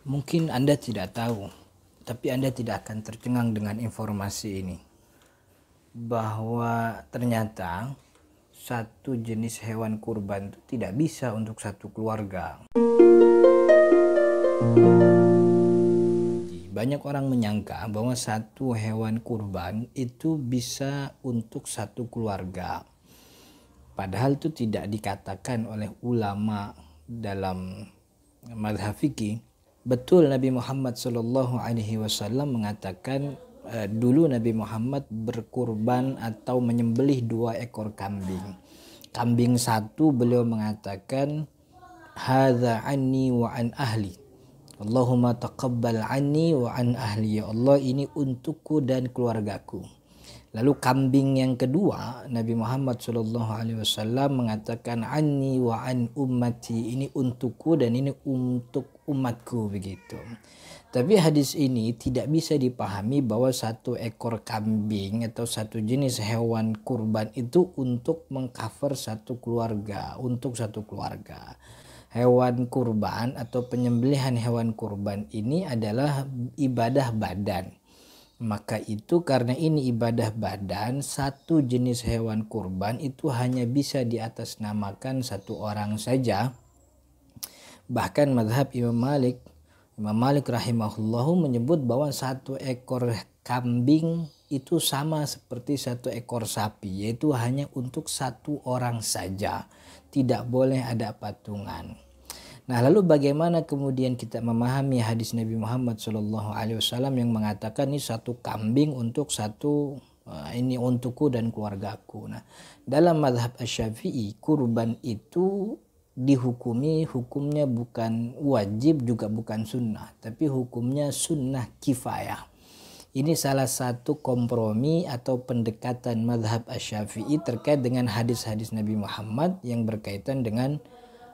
Mungkin Anda tidak tahu, tapi Anda tidak akan tercengang dengan informasi ini. Bahwa ternyata satu jenis hewan kurban itu tidak bisa untuk satu keluarga. Banyak orang menyangka bahwa satu hewan kurban itu bisa untuk satu keluarga. Padahal itu tidak dikatakan oleh ulama dalam mazhab fikih. Betul Nabi Muhammad SAW mengatakan dulu Nabi Muhammad berkurban atau menyembelih 2 ekor kambing. Kambing satu beliau mengatakan hadza anni wa an ahli. Allahumma taqabbal anni wa an ahli. Ya Allah, ini untukku dan keluargaku. Lalu kambing yang kedua Nabi Muhammad SAW mengatakan anni wa an ummati, ini untukku dan ini untuk umatku, begitu. Tapi hadis ini tidak bisa dipahami bahwa satu ekor kambing atau satu jenis hewan kurban itu untuk mengcover satu keluarga, untuk satu keluarga. Hewan kurban atau penyembelihan hewan kurban ini adalah ibadah badan. Maka itu karena ini ibadah badan, satu jenis hewan kurban itu hanya bisa diatasnamakan satu orang saja. Bahkan mazhab Imam Malik rahimahullahu menyebut bahwa satu ekor kambing itu sama seperti satu ekor sapi, yaitu hanya untuk satu orang saja, tidak boleh ada patungan. Nah, lalu bagaimana kemudian kita memahami hadis Nabi Muhammad SAW yang mengatakan ini satu kambing untuk satu, ini untukku dan keluargaku. Nah, dalam mazhab Asy-Syafi'i kurban itu dihukumi, hukumnya bukan wajib juga bukan sunnah, tapi hukumnya sunnah kifayah. Ini salah satu kompromi atau pendekatan mazhab Asy-Syafi'i terkait dengan hadis-hadis Nabi Muhammad yang berkaitan dengan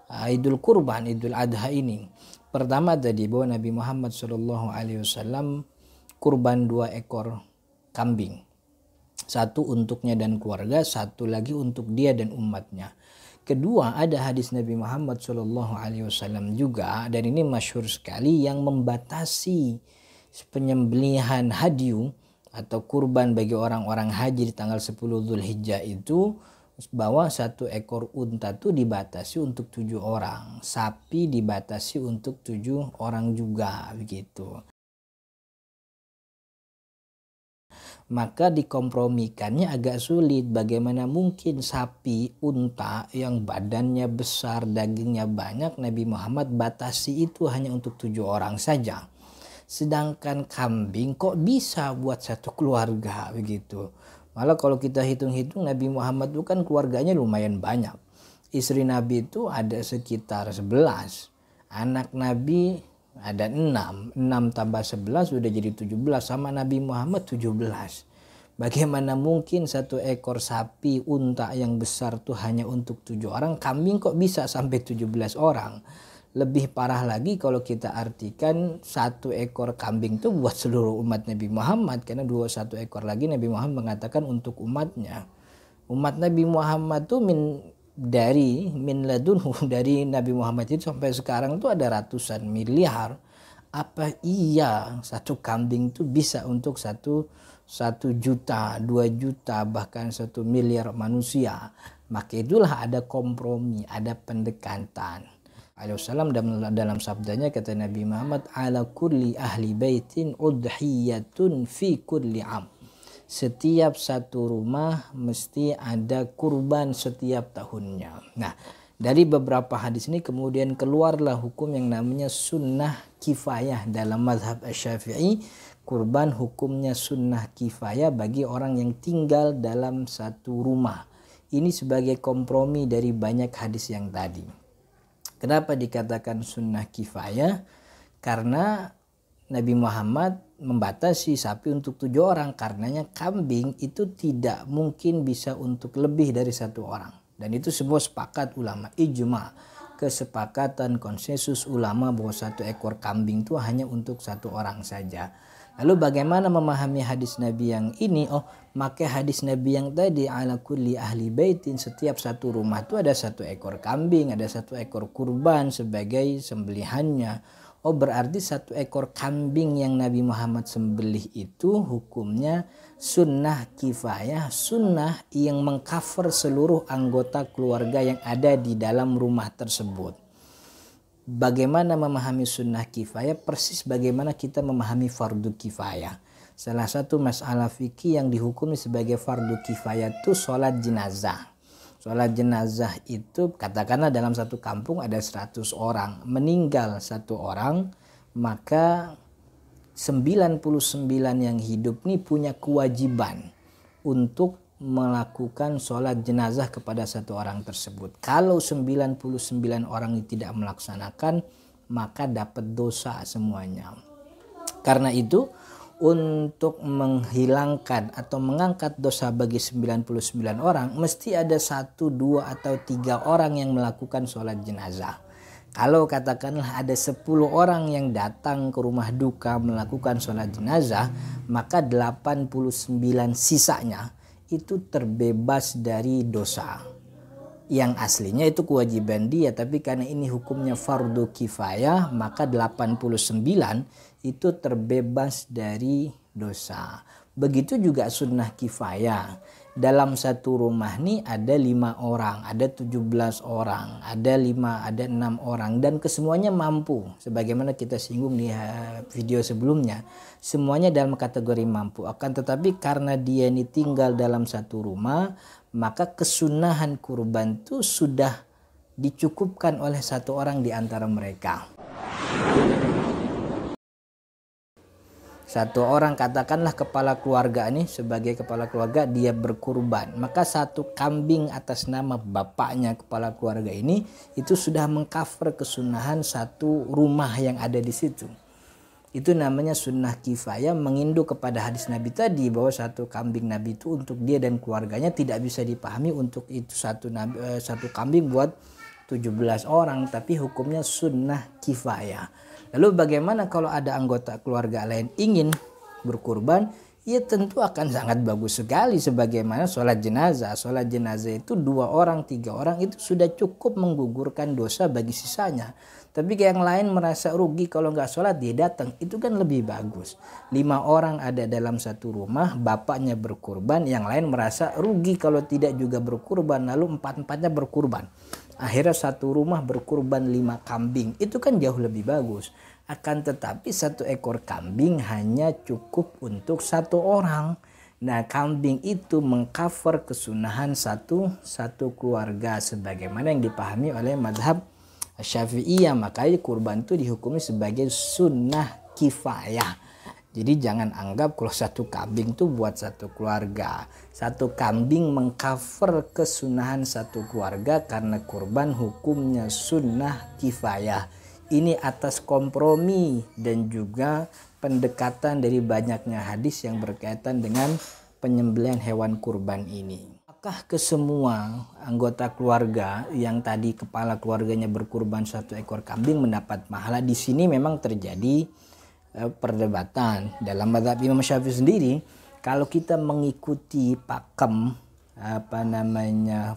Idul Kurban, Idul Adha ini. Pertama tadi bahwa Nabi Muhammad SAW kurban 2 ekor kambing. Satu untuknya dan keluarga, satu lagi untuk dia dan umatnya. Kedua, ada hadis Nabi Muhammad SAW juga, dan ini masyhur sekali, yang membatasi penyembelihan hadyu atau kurban bagi orang-orang haji di tanggal 10 Dzulhijjah itu, bahwa satu ekor unta itu dibatasi untuk 7 orang, sapi dibatasi untuk 7 orang juga, begitu. Maka dikompromikannya agak sulit. Bagaimana mungkin sapi, unta yang badannya besar, dagingnya banyak, Nabi Muhammad batasi itu hanya untuk 7 orang saja. Sedangkan kambing kok bisa buat satu keluarga, begitu. Malah kalau kita hitung-hitung Nabi Muhammad itu kan keluarganya lumayan banyak. Istri Nabi itu ada sekitar 11. Anak Nabi ada 6. 6 tambah 11 sudah jadi 17. Sama Nabi Muhammad 17. Bagaimana mungkin satu ekor sapi unta yang besar tuh hanya untuk 7 orang. Kambing kok bisa sampai 17 orang. Lebih parah lagi kalau kita artikan satu ekor kambing itu buat seluruh umat Nabi Muhammad. Karena 21 ekor lagi Nabi Muhammad mengatakan untuk umatnya. Umat Nabi Muhammad itu dari Nabi Muhammad itu sampai sekarang itu ada ratusan miliar. Apa iya satu kambing itu bisa untuk 1 juta, 2 juta, bahkan 1 miliar manusia? Maka itulah ada kompromi, ada pendekatan. Alaihissalam dalam sabdanya kata Nabi Muhammad, ala kulli ahli baitin udhiyatun fi kulli am. Setiap satu rumah mesti ada kurban setiap tahunnya. Nah, dari beberapa hadis ini kemudian keluarlah hukum yang namanya sunnah kifayah dalam mazhab Asy-Syafi'i. Kurban hukumnya sunnah kifayah bagi orang yang tinggal dalam satu rumah. Ini sebagai kompromi dari banyak hadis yang tadi. Kenapa dikatakan sunnah kifayah? Karena Nabi Muhammad membatasi sapi untuk 7 orang. Karenanya kambing itu tidak mungkin bisa untuk lebih dari 1 orang. Dan itu semua sepakat ulama, ijma, kesepakatan konsensus ulama bahwa 1 ekor kambing itu hanya untuk 1 orang saja. Lalu bagaimana memahami hadis Nabi yang ini? Oh, maka hadis Nabi yang tadi ala kulli ahli baitin, setiap satu rumah itu ada 1 ekor kambing, ada 1 ekor kurban sebagai sembelihannya. Oh, berarti 1 ekor kambing yang Nabi Muhammad sembelih itu hukumnya sunnah kifayah, sunnah yang mengcover seluruh anggota keluarga yang ada di dalam rumah tersebut. Bagaimana memahami sunnah kifayah? Persis bagaimana kita memahami fardu kifayah. Salah satu masalah fikih yang dihukumi sebagai fardu kifayah itu sholat jenazah. Sholat jenazah itu katakanlah dalam satu kampung ada 100 orang, meninggal 1 orang, maka 99 yang hidup nih punya kewajiban untuk melakukan sholat jenazah kepada 1 orang tersebut. Kalau 99 orang ini tidak melaksanakan, maka dapat dosa semuanya. Karena itu, untuk menghilangkan atau mengangkat dosa bagi 99 orang, mesti ada 1, 2, atau 3 orang yang melakukan sholat jenazah. Kalau katakanlah ada 10 orang yang datang ke rumah duka melakukan sholat jenazah, maka 89 sisanya itu terbebas dari dosa. Yang aslinya itu kewajiban dia, tapi karena ini hukumnya fardu kifayah, maka 89 itu terbebas dari dosa. Begitu juga sunnah kifayah. Dalam satu rumah nih ada 5 orang, ada 17 orang, ada 6 orang, dan kesemuanya mampu. Sebagaimana kita singgung di video sebelumnya, semuanya dalam kategori mampu. Akan tetapi karena dia ini tinggal dalam satu rumah, maka kesunahan kurban itu sudah dicukupkan oleh 1 orang di antara mereka. 1 orang, katakanlah kepala keluarga ini, sebagai kepala keluarga dia berkurban, maka 1 kambing atas nama bapaknya kepala keluarga ini itu sudah mengcover kesunahan 1 rumah yang ada di situ. Itu namanya sunnah kifayah, menginduk kepada hadis Nabi tadi bahwa 1 kambing Nabi itu untuk dia dan keluarganya, tidak bisa dipahami untuk itu satu kambing buat 17 orang, tapi hukumnya sunnah kifayah. Lalu bagaimana kalau ada anggota keluarga lain ingin berkurban? Ya tentu akan sangat bagus sekali, sebagaimana sholat jenazah. Sholat jenazah itu 2 orang, 3 orang itu sudah cukup menggugurkan dosa bagi sisanya. Tapi yang lain merasa rugi kalau nggak sholat dia datang, itu kan lebih bagus. 5 orang ada dalam satu rumah, bapaknya berkurban, yang lain merasa rugi kalau tidak juga berkurban, lalu 4-empatnya berkurban. Akhirnya satu rumah berkurban 5 kambing, itu kan jauh lebih bagus. Akan tetapi 1 ekor kambing hanya cukup untuk 1 orang. Nah, kambing itu mengcover kesunahan satu keluarga, sebagaimana yang dipahami oleh mazhab Syafi'iyah. Makanya kurban itu dihukumi sebagai sunnah kifayah. Jadi jangan anggap kalau 1 kambing itu buat 1 keluarga. 1 kambing mengcover kesunahan 1 keluarga karena kurban hukumnya sunnah kifayah. Ini atas kompromi dan juga pendekatan dari banyaknya hadis yang berkaitan dengan penyembelihan hewan kurban ini. Apakah ke semua anggota keluarga yang tadi kepala keluarganya berkurban 1 ekor kambing mendapat pahala? Di sini memang terjadi perdebatan. Dalam mazhab Imam Syafi'i sendiri, kalau kita mengikuti pakem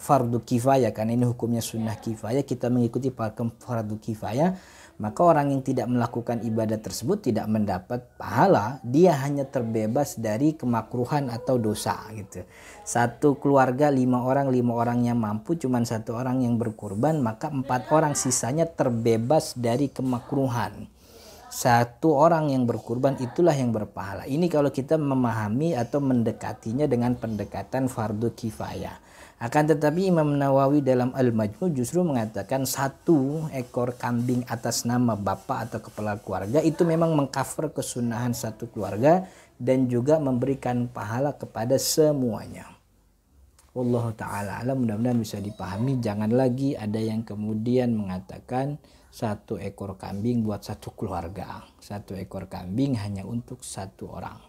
fardu kifayah, karena ini hukumnya sunnah kifayah, kita mengikuti pakem fardu kifayah, maka orang yang tidak melakukan ibadah tersebut tidak mendapat pahala, dia hanya terbebas dari kemakruhan atau dosa gitu. 1 keluarga 5 orang yang mampu, cuman 1 orang yang berkurban, maka 4 orang sisanya terbebas dari kemakruhan. 1 orang yang berkurban itulah yang berpahala. Ini kalau kita memahami atau mendekatinya dengan pendekatan fardu kifayah. Akan tetapi Imam Nawawi dalam Al-Majmu' justru mengatakan 1 ekor kambing atas nama bapak atau kepala keluarga itu memang mengcover kesunahan 1 keluarga dan juga memberikan pahala kepada semuanya. Wallahu ta'ala alam, mudah-mudahan bisa dipahami. Jangan lagi ada yang kemudian mengatakan 1 ekor kambing buat 1 keluarga. 1 ekor kambing hanya untuk 1 orang.